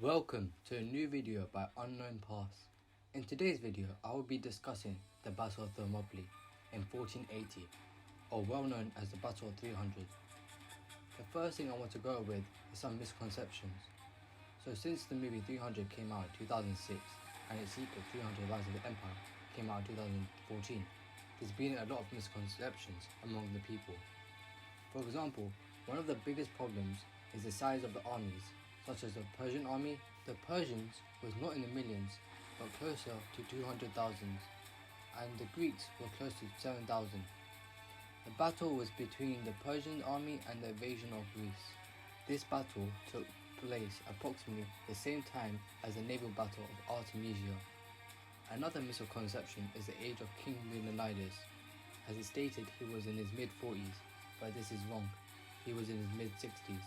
Welcome to a new video by Unknown Pass. In today's video, I will be discussing the Battle of Thermopylae in 1480, or well known as the Battle of 300. The first thing I want to go with is some misconceptions. So since the movie 300 came out in 2006 and its sequel 300 Rise of the Empire came out in 2014, there's been a lot of misconceptions among the people. For example, one of the biggest problems is the size of the armies, such as the Persian army. The Persians was not in the millions, but closer to 200,000, and the Greeks were close to 7,000. The battle was between the Persian army and the invasion of Greece. This battle took place approximately the same time as the naval battle of Artemisia. Another misconception is the age of King Leonidas. As it stated, he was in his mid-40s, but this is wrong. He was in his mid-60s.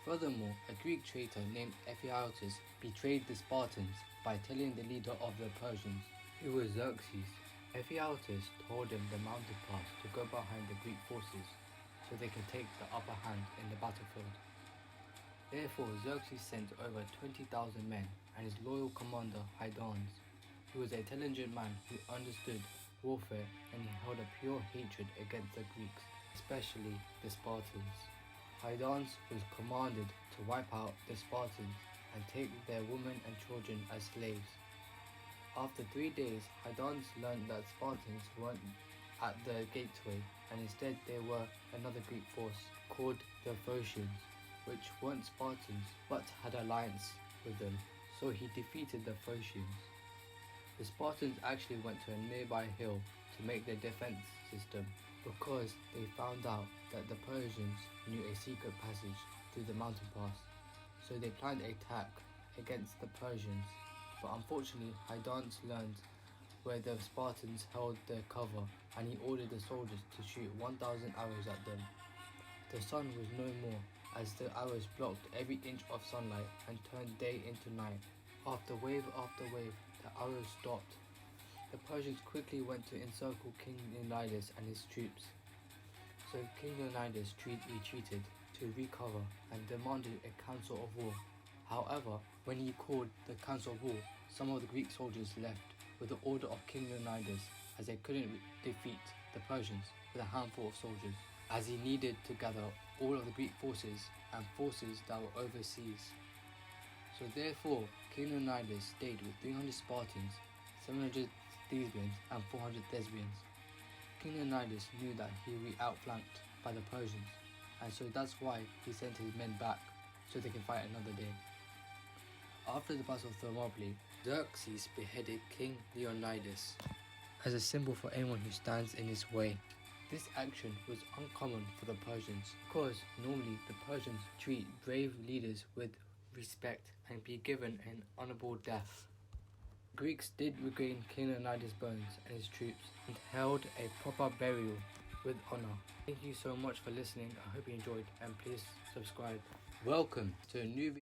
Furthermore, a Greek traitor named Ephialtes betrayed the Spartans by telling the leader of the Persians, who was Xerxes. Ephialtes told him the mountain pass to go behind the Greek forces so they could take the upper hand in the battlefield. Therefore, Xerxes sent over 20,000 men and his loyal commander Hydarnes. He was an intelligent man who understood warfare, and he held a pure hatred against the Greeks, especially the Spartans. Hydarnes was commanded to wipe out the Spartans and take their women and children as slaves. After 3 days, Hydarnes learned that Spartans weren't at the gateway, and instead they were another Greek force called the Phocians, which weren't Spartans but had alliance with them, so he defeated the Phocians. The Spartans actually went to a nearby hill to make their defense system because they found out that the Persians knew a secret passage through the mountain pass, so they planned an attack against the Persians. But unfortunately, Hydarnes learned where the Spartans held their cover, and he ordered the soldiers to shoot 1,000 arrows at them. The sun was no more, as the arrows blocked every inch of sunlight and turned day into night. After wave, the arrows stopped. The Persians quickly went to encircle King Leonidas and his troops. So King Leonidas retreated to recover and demanded a council of war. However, when he called the council of war, some of the Greek soldiers left with the order of King Leonidas, as they couldn't defeat the Persians with a handful of soldiers, as he needed to gather all of the Greek forces and forces that were overseas. So therefore, King Leonidas stayed with 300 Spartans, 700 Thebans and 400 Thespians. King Leonidas knew that he would be outflanked by the Persians, and so that's why he sent his men back so they can fight another day. After the Battle of Thermopylae, Xerxes beheaded King Leonidas as a symbol for anyone who stands in his way. This action was uncommon for the Persians because normally the Persians treat brave leaders with respect and be given an honorable death. Greeks did regain King Leonidas' bones and his troops and held a proper burial with honor. Thank you so much for listening. I hope you enjoyed, and please subscribe. Welcome to a new video.